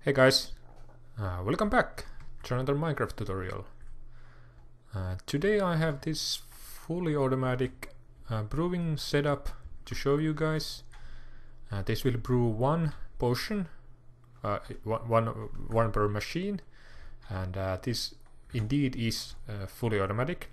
Hey guys, welcome back to another Minecraft tutorial. Today I have this fully automatic brewing setup to show you guys. This will brew one potion, one per machine, and this indeed is fully automatic.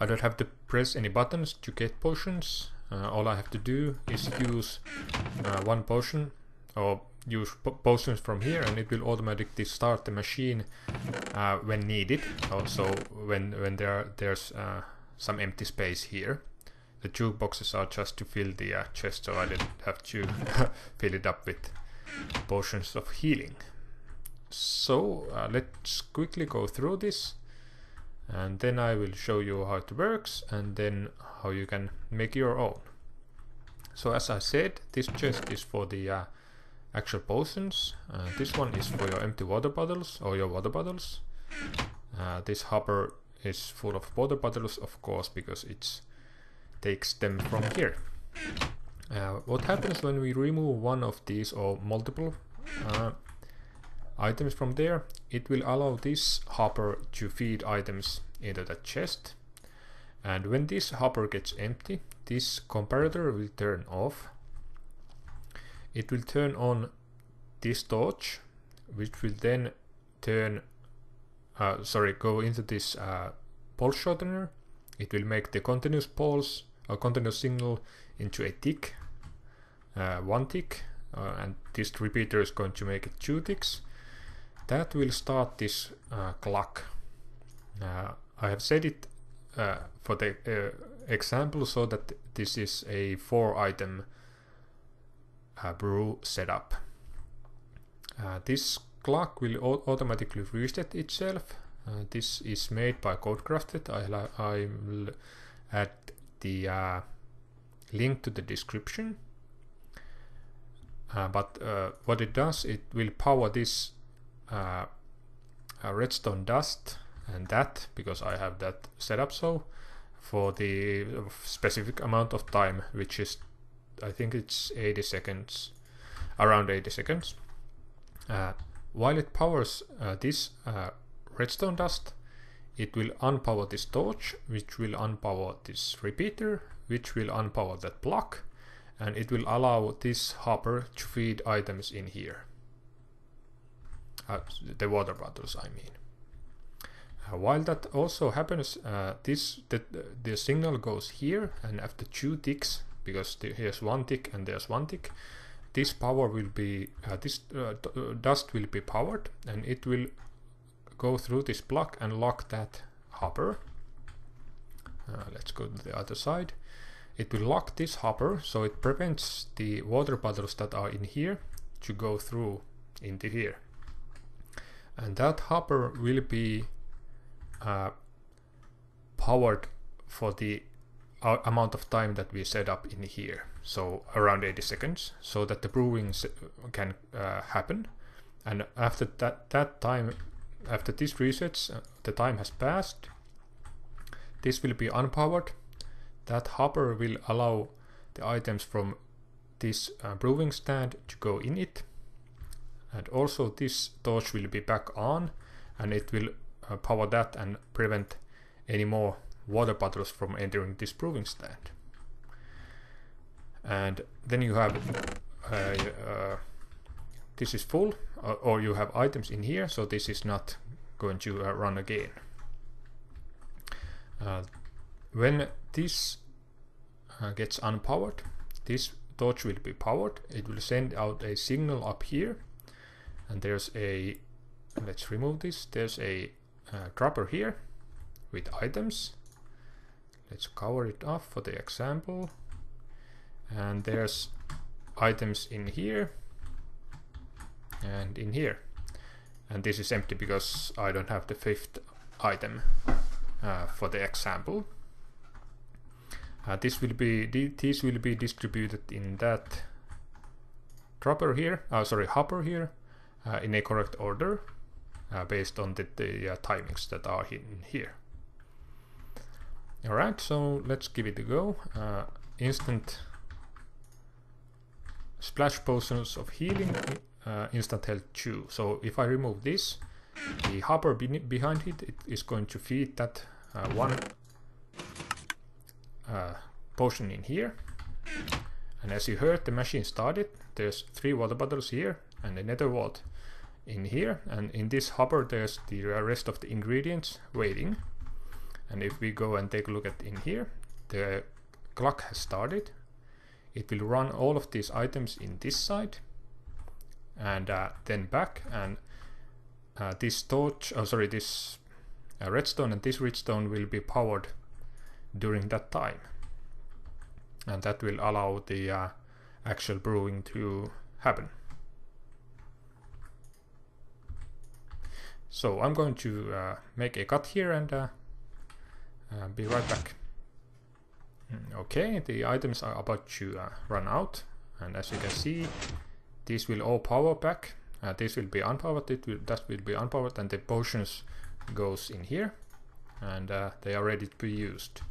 I don't have to press any buttons to get potions. All I have to do is use one potion or use potions from here, and it will automatically start the machine when needed. Also, when there's some empty space here. The jukeboxes are just to fill the chest, so I didn't have to fill it up with potions of healing. So let's quickly go through this, and then I will show you how it works, and then how you can make your own. So as I said, this chest is for the actual potions. This one is for your empty water bottles or your water bottles. This hopper is full of water bottles, of course, because it takes them from here. What happens when we remove one of these or multiple items from there? It will allow this hopper to feed items into the chest, and when this hopper gets empty, this comparator will turn off. It will turn on this torch, which will then go into this pulse shortener. It will make the continuous pulse or continuous signal into a tick, one tick, and this repeater is going to make it 2 ticks. That will start this clock. I have set it for the example so that this is a 4-item brew setup. This clock will automatically reset itself. This is made by Codecrafted. I will add the link to the description. But what it does, it will power this redstone dust and that, because I have that set up so, for the specific amount of time, which is, I think it's 80 seconds, around 80 seconds. While it powers this redstone dust, it will unpower this torch, which will unpower this repeater, which will unpower that block, and it will allow this hopper to feed items in here. The water bottles, I mean. While that also happens, the signal goes here, and after 2 ticks, because here's 1 tick and there's 1 tick, this power will be dust will be powered, and it will go through this block and lock that hopper. Let's go to the other side. It will lock this hopper, so it prevents the water bottles that are in here to go through into here. And that hopper will be powered for the amount of time that we set up in here, so around 80 seconds, so that the brewing can happen. And after that time, after this resets, the time has passed, this will be unpowered. That hopper will allow the items from this brewing stand to go in it, and also this torch will be back on, and it will power that and prevent any more water bottles from entering this brewing stand. And then you have this is full, or you have items in here, so this is not going to run again. When this gets unpowered, this torch will be powered. It will send out a signal up here, and there's a, let's remove this, there's a dropper here with items. Let's cover it off for the example, and there's items in here and in here, and this is empty because I don't have the 5th item for the example. These will be distributed in that hopper here in a correct order, based on the timings that are in here. Alright, so let's give it a go. Instant splash potions of healing instant health 2. So if I remove this, the hopper behind it is going to feed that one potion in here. And as you heard, the machine started. There's 3 water bottles here and another vault in here. And in this hopper, there's the rest of the ingredients waiting. And if we go and take a look at in here, the clock has started. It will run all of these items in this side and then back. And this torch, this redstone and this redstone will be powered during that time. And that will allow the actual brewing to happen. So I'm going to make a cut here and be right back. Okay, the items are about to run out, and as you can see, these will all power back. This will be unpowered, that will be unpowered, and the potions goes in here, and they are ready to be used.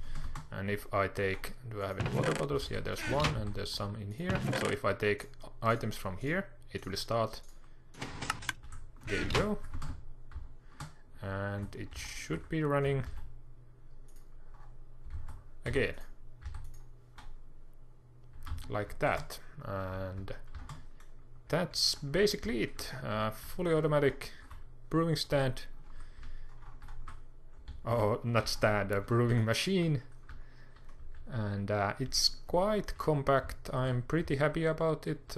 And if I take, do I have any water bottles? Yeah, there's one and there's some in here. So if I take items from here, it will start. There you go. And it should be running again. Like that. And that's basically it. Fully automatic brewing stand. Oh, not stand, a brewing machine. And it's quite compact. I'm pretty happy about it.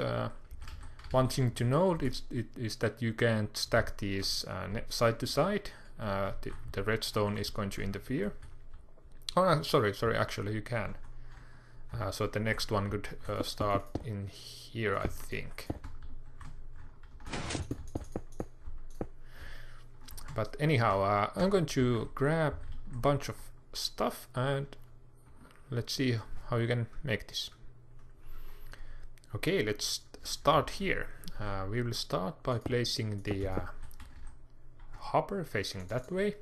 One thing to note is that you can't stack these side to side. The redstone is going to interfere. Oh, sorry, actually you can. So the next one could start in here, I think. But anyhow, I'm going to grab a bunch of stuff and let's see how you can make this. Okay, let's start here. We will start by placing the hopper facing that way.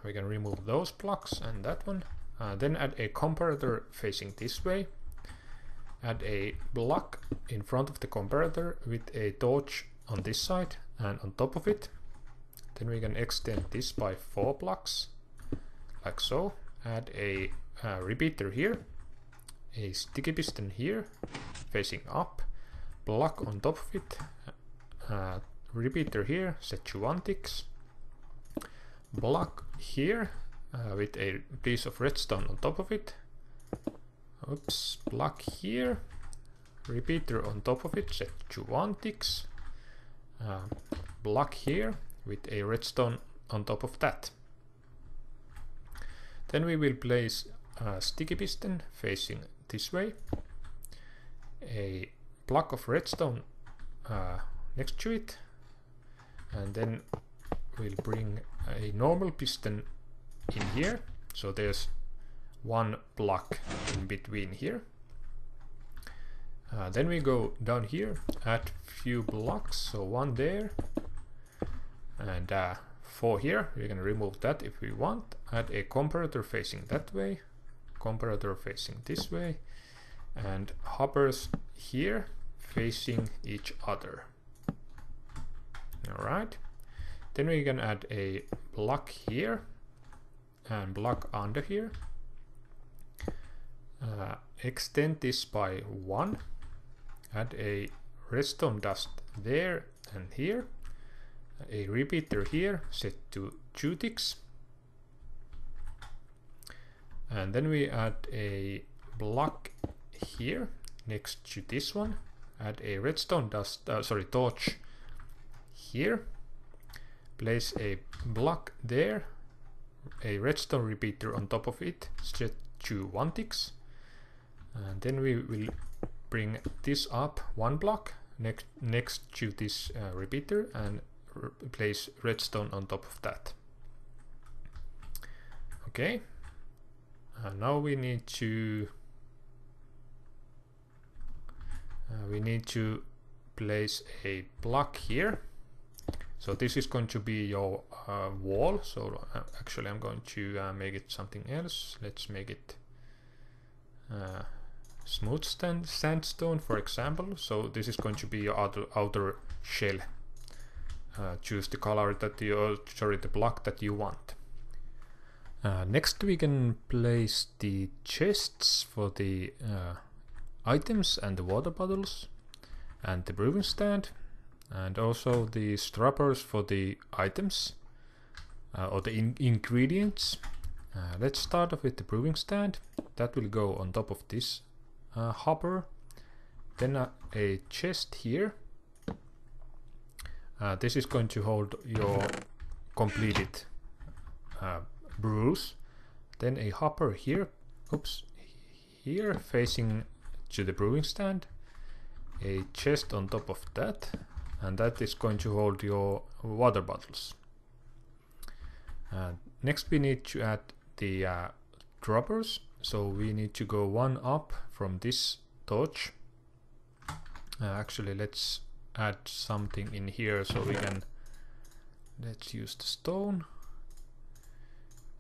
We can remove those blocks and that one. Then add a comparator facing this way. Add a block in front of the comparator with a torch on this side and on top of it. Then we can extend this by 4 blocks, like so. Add a repeater here, a sticky piston here, facing up, block on top of it, repeater here, set to 1 ticks, block here with a piece of redstone on top of it, oops, block here, repeater on top of it, set to 1 ticks, block here with a redstone on top of that. Then we will place a sticky piston facing this way, a block of redstone next to it, and then we'll bring a normal piston in here, so there's 1 block in between here. Then we go down here, add few blocks, so 1 there, and 4 here. We can remove that if we want. Add a comparator facing that way, comparator facing this way, and hoppers here facing each other. Alright, then we can add a block here and block under here. Extend this by 1. Add a redstone dust there and here. A repeater here set to 2 ticks. And then we add a block here next to this one. Add a redstone torch here. Place a block there, a redstone repeater on top of it, set to 1 ticks. And then we will bring this up 1 block next to this repeater and place redstone on top of that. Okay, now we need to place a block here. So this is going to be your wall. So actually I'm going to make it something else. Let's make it smooth sandstone, for example. So this is going to be your outer shell. Choose the color that the block that you want. Next we can place the chests for the items and the water bottles and the brewing stand, and also the strappers for the items or the ingredients. Let's start off with the brewing stand. That will go on top of this hopper. Then a chest here. This is going to hold your completed brews. Then a hopper here, here facing to the brewing stand. A chest on top of that, and that is going to hold your water bottles. Next we need to add the droppers, so we need to go one up from this torch. Actually, let's add something in here so we can, let's use the stone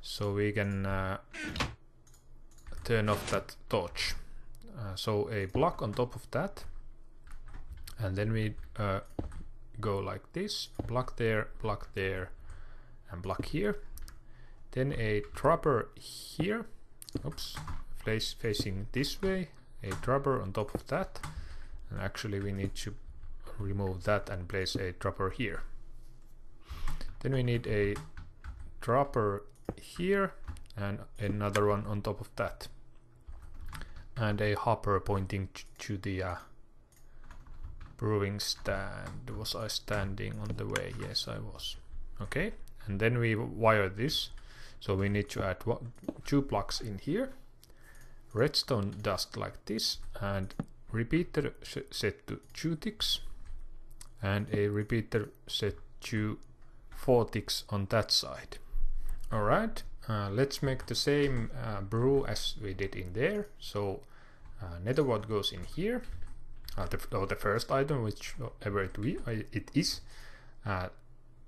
so we can turn off that torch. So a block on top of that, and then we go like this, block there, and block here. Then a dropper here, facing this way, a dropper on top of that, and actually we need to remove that and place a dropper here. Then we need a dropper here and another one on top of that, and a hopper pointing to the brewing stand. Was I standing on the way? Yes, I was. Okay, and then we wire this, so we need to add 2 plugs in here, redstone dust like this, and repeater set to 2 ticks, and a repeater set to 4 ticks on that side. Alright, let's make the same brew as we did in there. So nether wart goes in here, the first item, whichever it is. A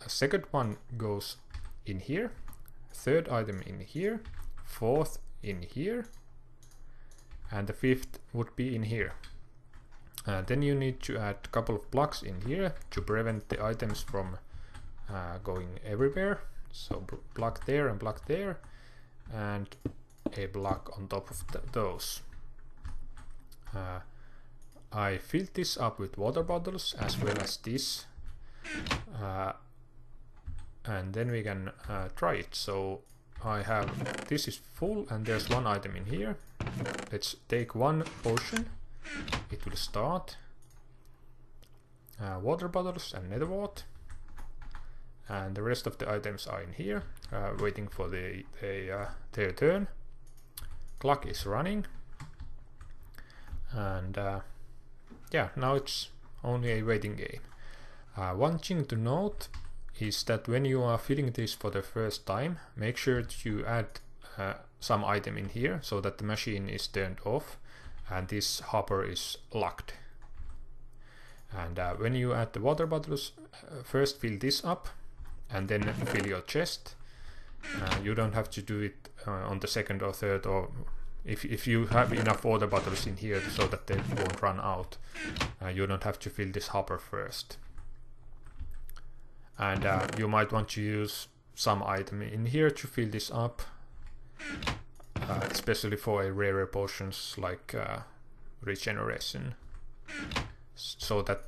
second one goes in here, third item in here, fourth in here, and the fifth would be in here. Then you need to add a couple of blocks in here to prevent the items from going everywhere. So block there, and a block on top of those. I filled this up with water bottles as well as this, and then we can try it. So I have, this is full and there's one item in here. Let's take 1 potion. It will start. Water bottles and nether wart, and the rest of the items are in here, waiting for their turn. Clock is running, and yeah, now it's only a waiting game. One thing to note is that when you are filling this for the first time, make sure that you add some item in here so that the machine is turned off and this hopper is locked. And when you add the water bottles, first fill this up and then fill your chest. You don't have to do it on the second or third, or if you have enough water bottles in here so that they won't run out, you don't have to fill this hopper first. And you might want to use some item in here to fill this up, especially for a rarer potions like regeneration, so that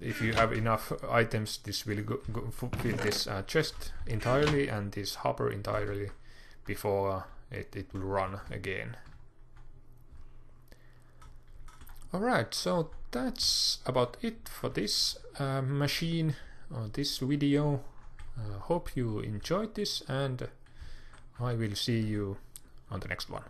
if you have enough items, this will fill this chest entirely and this hopper entirely before it will run again. Alright, so that's about it for this machine, or this video. Hope you enjoyed this, and I will see you on the next one.